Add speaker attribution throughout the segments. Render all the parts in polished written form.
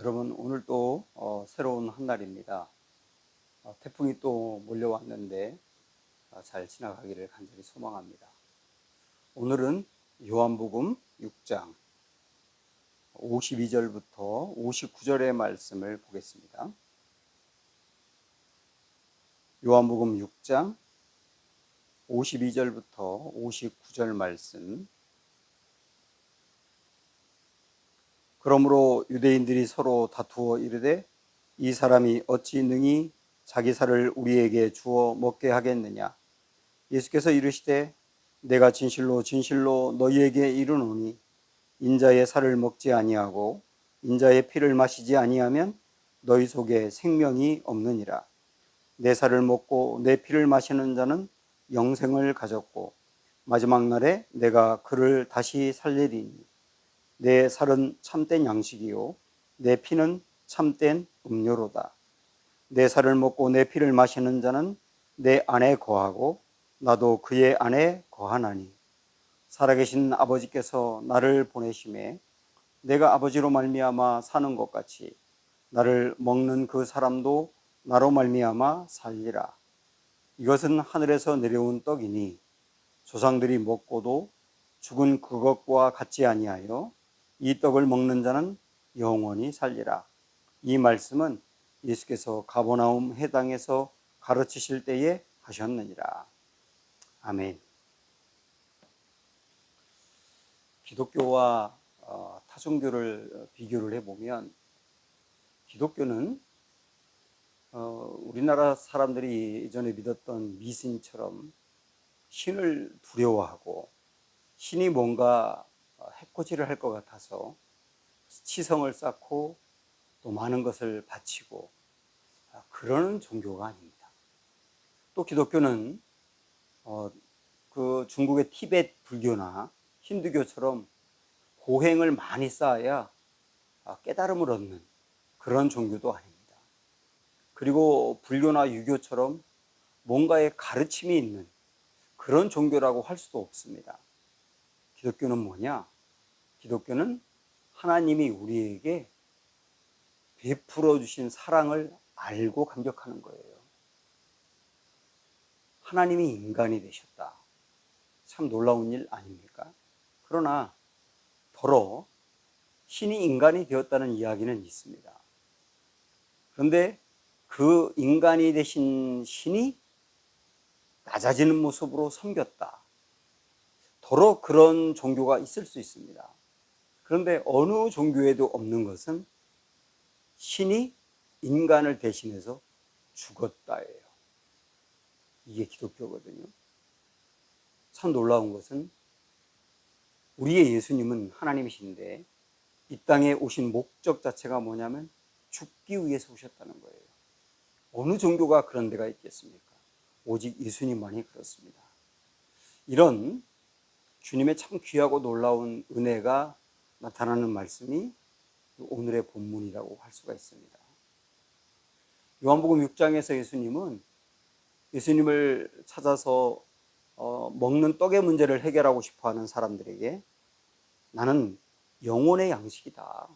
Speaker 1: 여러분, 오늘 또 새로운 한 날입니다. 태풍이 또 몰려왔는데 잘 지나가기를 간절히 소망합니다. 오늘은 요한복음 6장 52절부터 59절의 말씀을 보겠습니다. 요한복음 6장 52절부터 59절 말씀. 그러므로 유대인들이 서로 다투어 이르되 이 사람이 어찌 능히 자기 살을 우리에게 주어 먹게 하겠느냐. 예수께서 이르시되 내가 진실로 진실로 너희에게 이르노니 인자의 살을 먹지 아니하고 인자의 피를 마시지 아니하면 너희 속에 생명이 없느니라. 내 살을 먹고 내 피를 마시는 자는 영생을 가졌고 마지막 날에 내가 그를 다시 살리리니 내 살은 참된 양식이요 내 피는 참된 음료로다. 내 살을 먹고 내 피를 마시는 자는 내 안에 거하고 나도 그의 안에 거하나니 살아계신 아버지께서 나를 보내심에 내가 아버지로 말미암아 사는 것 같이 나를 먹는 그 사람도 나로 말미암아 살리라. 이것은 하늘에서 내려온 떡이니 조상들이 먹고도 죽은 그것과 같지 아니하여 이 떡을 먹는 자는 영원히 살리라. 이 말씀은 예수께서 가버나움 회당에서 가르치실 때에 하셨느니라. 아멘. 기독교와 타종교를 비교를 해보면 기독교는 우리나라 사람들이 예전에 믿었던 미신처럼 신을 두려워하고 신이 뭔가 해코지를 할 것 같아서 치성을 쌓고 또 많은 것을 바치고 그러는 종교가 아닙니다. 또 기독교는 그 중국의 티베트 불교나 힌두교처럼 고행을 많이 쌓아야 깨달음을 얻는 그런 종교도 아닙니다. 그리고 불교나 유교처럼 뭔가의 가르침이 있는 그런 종교라고 할 수도 없습니다. 기독교는 뭐냐? 기독교는 하나님이 우리에게 베풀어 주신 사랑을 알고 감격하는 거예요. 하나님이 인간이 되셨다. 참 놀라운 일 아닙니까? 그러나 더러 신이 인간이 되었다는 이야기는 있습니다. 그런데 그 인간이 되신 신이 낮아지는 모습으로 섬겼다. 더러 그런 종교가 있을 수 있습니다. 그런데 어느 종교에도 없는 것은 신이 인간을 대신해서 죽었다예요. 이게 기독교거든요. 참 놀라운 것은 우리의 예수님은 하나님이신데 이 땅에 오신 목적 자체가 뭐냐면 죽기 위해서 오셨다는 거예요. 어느 종교가 그런 데가 있겠습니까? 오직 예수님만이 그렇습니다. 이런 주님의 참 귀하고 놀라운 은혜가 나타나는 말씀이 오늘의 본문이라고 할 수가 있습니다. 요한복음 6장에서 예수님을 찾아서 먹는 떡의 문제를 해결하고 싶어하는 사람들에게 나는 영혼의 양식이다.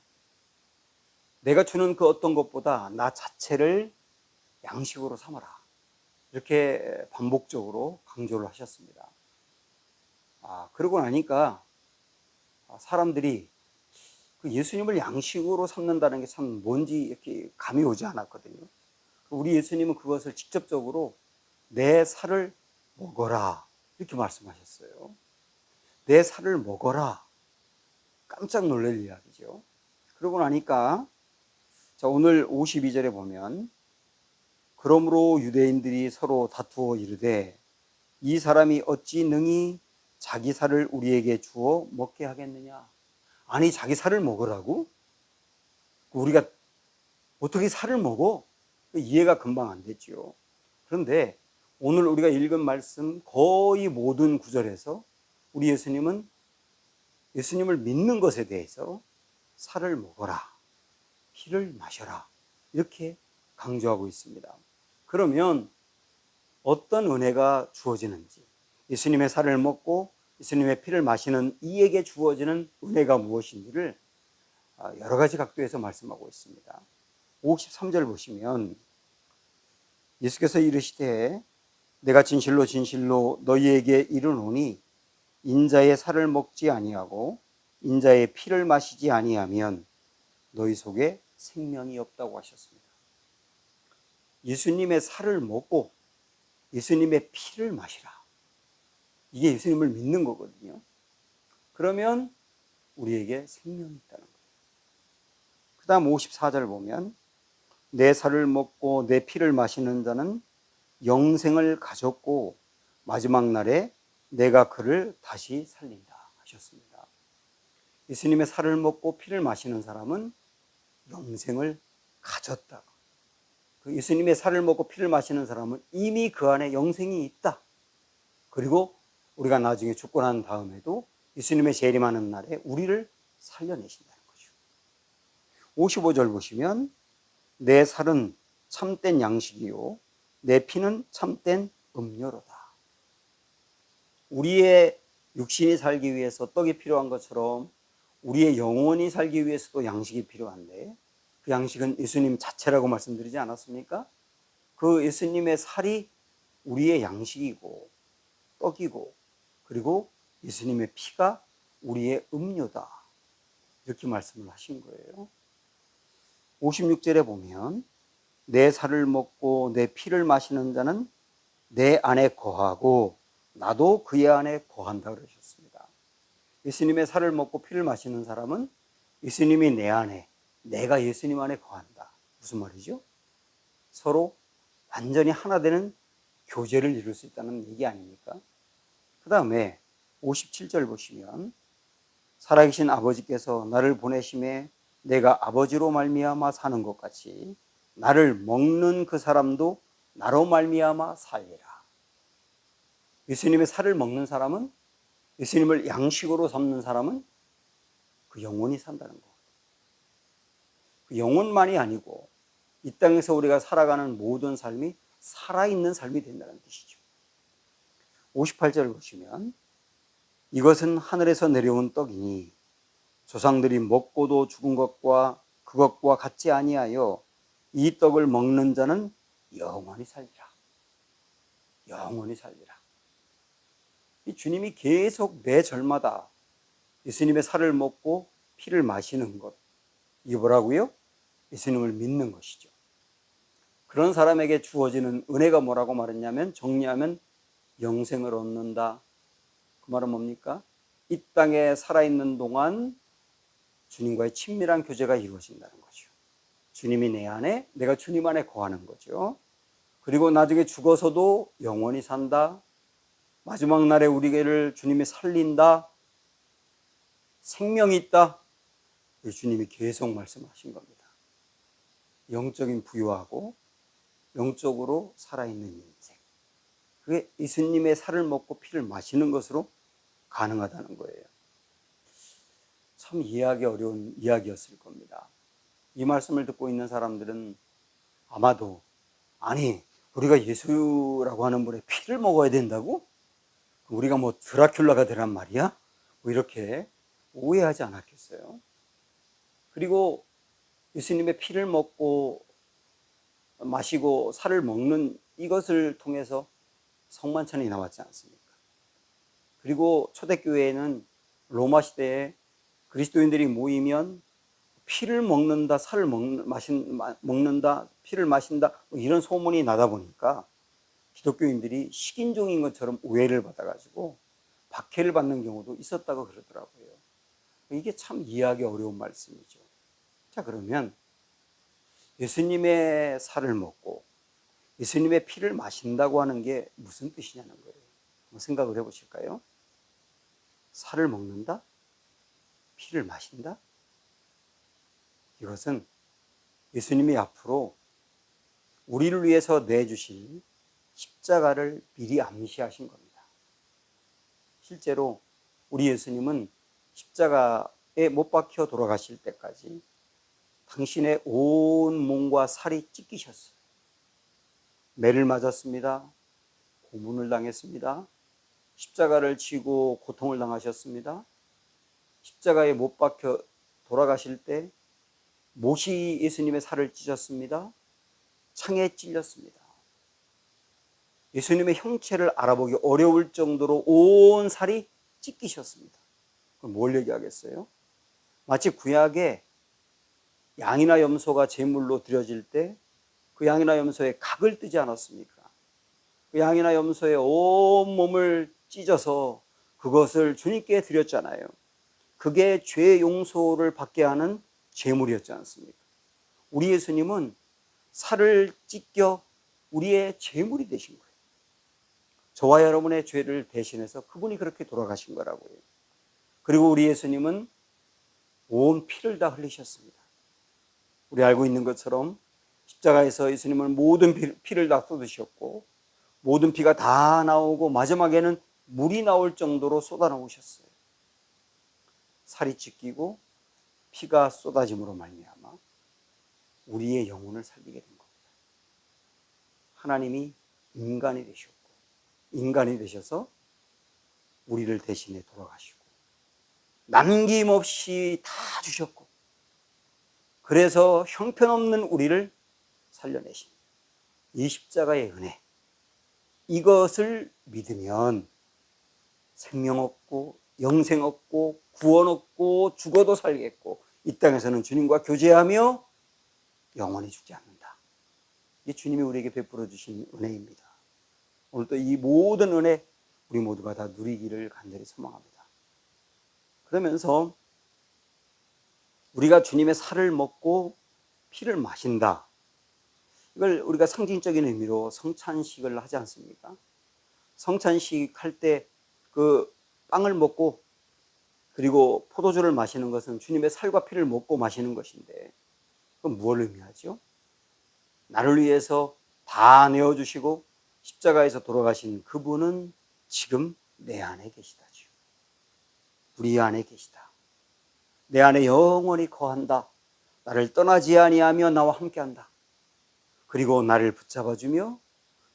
Speaker 1: 내가 주는 그 어떤 것보다 나 자체를 양식으로 삼아라. 이렇게 반복적으로 강조를 하셨습니다. 그러고 나니까 사람들이 그 예수님을 양식으로 삼는다는 게 참 뭔지 이렇게 감이 오지 않았거든요. 우리 예수님은 그것을 직접적으로 내 살을 먹어라 이렇게 말씀하셨어요. 내 살을 먹어라. 깜짝 놀랄 이야기죠. 그러고 나니까 자, 오늘 52절에 보면 그러므로 유대인들이 서로 다투어 이르되 이 사람이 어찌 능히 자기 살을 우리에게 주어 먹게 하겠느냐. 아니 자기 살을 먹으라고? 우리가 어떻게 살을 먹어? 이해가 금방 안 됐죠. 그런데 오늘 우리가 읽은 말씀 거의 모든 구절에서 우리 예수님은 예수님을 믿는 것에 대해서 살을 먹어라, 피를 마셔라 이렇게 강조하고 있습니다. 그러면 어떤 은혜가 주어지는지, 예수님의 살을 먹고 예수님의 피를 마시는 이에게 주어지는 은혜가 무엇인지를 여러 가지 각도에서 말씀하고 있습니다. 53절 보시면 예수께서 이르시되 내가 진실로 진실로 너희에게 이르노니 인자의 살을 먹지 아니하고 인자의 피를 마시지 아니하면 너희 속에 생명이 없다고 하셨습니다. 예수님의 살을 먹고 예수님의 피를 마시라. 이게 예수님을 믿는 거거든요. 그러면 우리에게 생명이 있다는 거예요. 그 다음 54절 보면 내 살을 먹고 내 피를 마시는 자는 영생을 가졌고 마지막 날에 내가 그를 다시 살린다 하셨습니다. 예수님의 살을 먹고 피를 마시는 사람은 영생을 가졌다. 예수님의 살을 먹고 피를 마시는 사람은 이미 그 안에 영생이 있다. 그리고 우리가 나중에 죽고 난 다음에도 예수님의 재림하는 날에 우리를 살려내신다는 거죠. 55절 보시면 내 살은 참된 양식이요 내 피는 참된 음료로다. 우리의 육신이 살기 위해서 떡이 필요한 것처럼 우리의 영혼이 살기 위해서도 양식이 필요한데 그 양식은 예수님 자체라고 말씀드리지 않았습니까? 그 예수님의 살이 우리의 양식이고 떡이고 그리고 예수님의 피가 우리의 음료다. 이렇게 말씀을 하신 거예요. 56절에 보면 내 살을 먹고 내 피를 마시는 자는 내 안에 거하고 나도 그의 안에 거한다 그러셨습니다. 예수님의 살을 먹고 피를 마시는 사람은 예수님이 내 안에, 내가 예수님 안에 거한다. 무슨 말이죠? 서로 완전히 하나 되는 교제를 이룰 수 있다는 얘기 아닙니까? 그 다음에 57절 보시면 살아계신 아버지께서 나를 보내심에 내가 아버지로 말미암아 사는 것 같이 나를 먹는 그 사람도 나로 말미암아 살리라. 예수님의 살을 먹는 사람은, 예수님을 양식으로 삼는 사람은 그 영혼이 산다는 거. 그 영혼만이 아니고 이 땅에서 우리가 살아가는 모든 삶이 살아있는 삶이 된다는 뜻이죠. 58절 보시면 이것은 하늘에서 내려온 떡이니 조상들이 먹고도 죽은 것과 그것과 같지 아니하여 이 떡을 먹는 자는 영원히 살리라. 영원히 살리라. 이 주님이 계속 매 절마다 예수님의 살을 먹고 피를 마시는 것, 이게 뭐라고요? 예수님을 믿는 것이죠. 그런 사람에게 주어지는 은혜가 뭐라고 말했냐면, 정리하면 영생을 얻는다. 그 말은 뭡니까? 이 땅에 살아있는 동안 주님과의 친밀한 교제가 이루어진다는 거죠. 주님이 내 안에, 내가 주님 안에 거하는 거죠. 그리고 나중에 죽어서도 영원히 산다. 마지막 날에 우리를 주님이 살린다. 생명이 있다. 주님이 계속 말씀하신 겁니다. 영적인 부유하고 영적으로 살아있는 인생. 그게 예수님의 살을 먹고 피를 마시는 것으로 가능하다는 거예요. 참 이해하기 어려운 이야기였을 겁니다. 이 말씀을 듣고 있는 사람들은 아마도 아니 우리가 예수라고 하는 분의 피를 먹어야 된다고? 우리가 뭐 드라큘라가 되란 말이야? 뭐 이렇게 오해하지 않았겠어요? 그리고 예수님의 피를 먹고 마시고 살을 먹는 이것을 통해서 성만찬이 나왔지 않습니까? 그리고 초대교회에는 로마 시대에 그리스도인들이 모이면 피를 먹는다, 살을 먹는다, 피를 마신다 이런 소문이 나다 보니까 기독교인들이 식인종인 것처럼 오해를 받아가지고 박해를 받는 경우도 있었다고 그러더라고요. 이게 참 이해하기 어려운 말씀이죠. 자, 그러면 예수님의 살을 먹고 예수님의 피를 마신다고 하는 게 무슨 뜻이냐는 거예요. 한번 생각을 해보실까요? 살을 먹는다? 피를 마신다? 이것은 예수님이 앞으로 우리를 위해서 내주실 십자가를 미리 암시하신 겁니다. 실제로 우리 예수님은 십자가에 못 박혀 돌아가실 때까지 당신의 온 몸과 살이 찢기셨어요. 매를 맞았습니다. 고문을 당했습니다. 십자가를 지고 고통을 당하셨습니다. 십자가에 못 박혀 돌아가실 때 못이 예수님의 살을 찢었습니다. 창에 찔렸습니다. 예수님의 형체를 알아보기 어려울 정도로 온 살이 찢기셨습니다. 그럼 뭘 얘기하겠어요? 마치 구약에 양이나 염소가 제물로 드려질 때 그 양이나 염소에 각을 뜨지 않았습니까? 그 양이나 염소의 온 몸을 찢어서 그것을 주님께 드렸잖아요. 그게 죄 용서를 받게 하는 제물이었지 않습니까? 우리 예수님은 살을 찢겨 우리의 제물이 되신 거예요. 저와 여러분의 죄를 대신해서 그분이 그렇게 돌아가신 거라고요. 그리고 우리 예수님은 온 피를 다 흘리셨습니다. 우리 알고 있는 것처럼 십자가에서 예수님은 모든 피를 다 쏟으셨고 모든 피가 다 나오고 마지막에는 물이 나올 정도로 쏟아놓으셨어요. 살이 찢기고 피가 쏟아짐으로 말미암아 우리의 영혼을 살리게 된 겁니다. 하나님이 인간이 되셨고 인간이 되셔서 우리를 대신해 돌아가시고 남김없이 다 주셨고 그래서 형편없는 우리를 살려내신 이 십자가의 은혜, 이것을 믿으면 생명 얻고 영생 얻고 구원 얻고 죽어도 살겠고 이 땅에서는 주님과 교제하며 영원히 죽지 않는다. 이게 주님이 우리에게 베풀어 주신 은혜입니다. 오늘도 이 모든 은혜 우리 모두가 다 누리기를 간절히 소망합니다. 그러면서 우리가 주님의 살을 먹고 피를 마신다. 이걸 우리가 상징적인 의미로 성찬식을 하지 않습니까? 성찬식 할 때 그 빵을 먹고 그리고 포도주를 마시는 것은 주님의 살과 피를 먹고 마시는 것인데 그건 무엇을 의미하죠? 나를 위해서 다 내어주시고 십자가에서 돌아가신 그분은 지금 내 안에 계시다죠. 우리 안에 계시다. 내 안에 영원히 거한다. 나를 떠나지 아니하며 나와 함께한다. 그리고 나를 붙잡아주며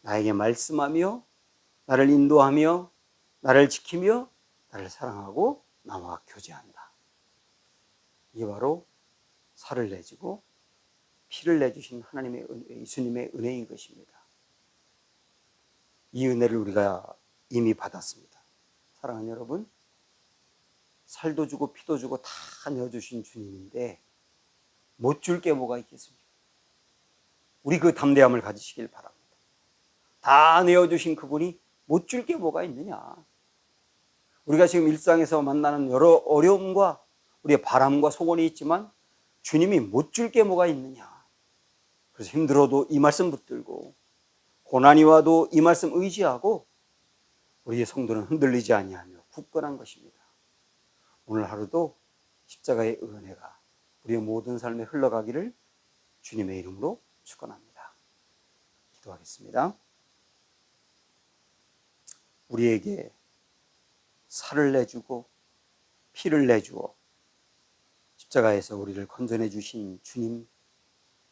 Speaker 1: 나에게 말씀하며 나를 인도하며 나를 지키며 나를 사랑하고 나와 교제한다. 이게 바로 살을 내주고 피를 내주신 하나님의 예수님의 은혜인 것입니다. 이 은혜를 우리가 이미 받았습니다. 사랑하는 여러분, 살도 주고 피도 주고 다 내어주신 주님인데 못 줄 게 뭐가 있겠습니까? 우리 그 담대함을 가지시길 바랍니다. 다 내어주신 그분이 못 줄 게 뭐가 있느냐? 우리가 지금 일상에서 만나는 여러 어려움과 우리의 바람과 소원이 있지만 주님이 못 줄 게 뭐가 있느냐? 그래서 힘들어도 이 말씀 붙들고 고난이 와도 이 말씀 의지하고 우리의 성도는 흔들리지 아니하며 굳건한 것입니다. 오늘 하루도 십자가의 은혜가 우리의 모든 삶에 흘러가기를 주님의 이름으로 축원합니다. 기도하겠습니다. 우리에게 살을 내주고 피를 내주어 십자가에서 우리를 건져내 주신 주님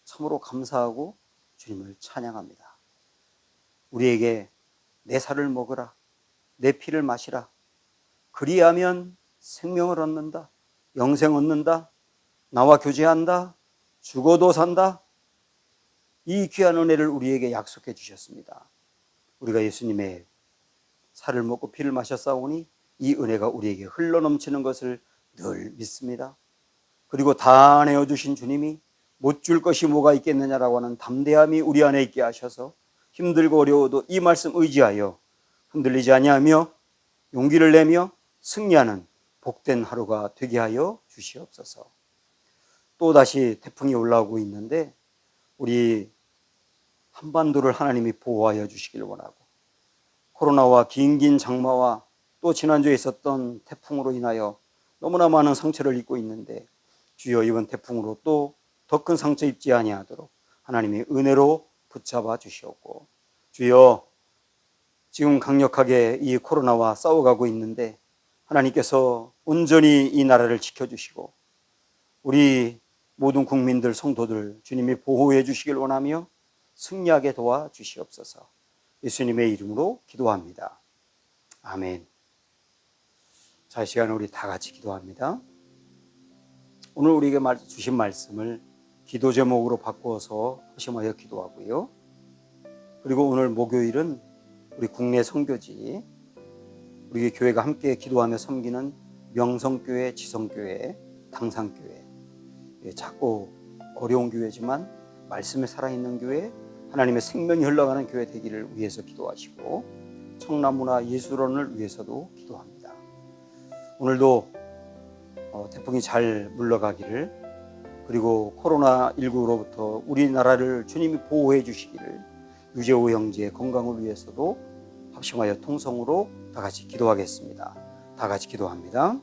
Speaker 1: 참으로 감사하고 주님을 찬양합니다. 우리에게 내 살을 먹으라, 내 피를 마시라. 그리하면 생명을 얻는다, 영생 얻는다, 나와 교제한다, 죽어도 산다. 이 귀한 은혜를 우리에게 약속해 주셨습니다. 우리가 예수님의 살을 먹고 피를 마셨사오니 이 은혜가 우리에게 흘러넘치는 것을 늘 믿습니다. 그리고 다 내어주신 주님이 못 줄 것이 뭐가 있겠느냐라고 하는 담대함이 우리 안에 있게 하셔서 힘들고 어려워도 이 말씀 의지하여 흔들리지 아니하며 용기를 내며 승리하는 복된 하루가 되게 하여 주시옵소서. 또다시 태풍이 올라오고 있는데 우리 한반도를 하나님이 보호하여 주시길 원하고 코로나와 긴긴 장마와 또 지난주에 있었던 태풍으로 인하여 너무나 많은 상처를 입고 있는데 주여 이번 태풍으로 또 더 큰 상처 입지 아니하도록 하나님의 은혜로 붙잡아 주시옵고 주여 지금 강력하게 이 코로나와 싸워가고 있는데 하나님께서 온전히 이 나라를 지켜주시고 우리 모든 국민들 성도들 주님이 보호해 주시길 원하며 승리하게 도와주시옵소서. 예수님의 이름으로 기도합니다. 아멘. 자, 이 시간에 우리 다 같이 기도합니다. 오늘 우리에게 주신 말씀을 기도 제목으로 바꾸어서 합심하여 기도하고요. 그리고 오늘 목요일은 우리 국내 선교지, 우리 교회가 함께 기도하며 섬기는 명성교회, 지성교회, 당산교회, 작고 어려운 교회지만 말씀에 살아있는 교회, 하나님의 생명이 흘러가는 교회 되기를 위해서 기도하시고, 청남문화 예술원을 위해서도 기도합니다. 오늘도 태풍이 잘 물러가기를, 그리고 코로나19로부터 우리나라를 주님이 보호해 주시기를, 유재호 형제의 건강을 위해서도 합심하여 통성으로 다 같이 기도하겠습니다. 다 같이 기도합니다.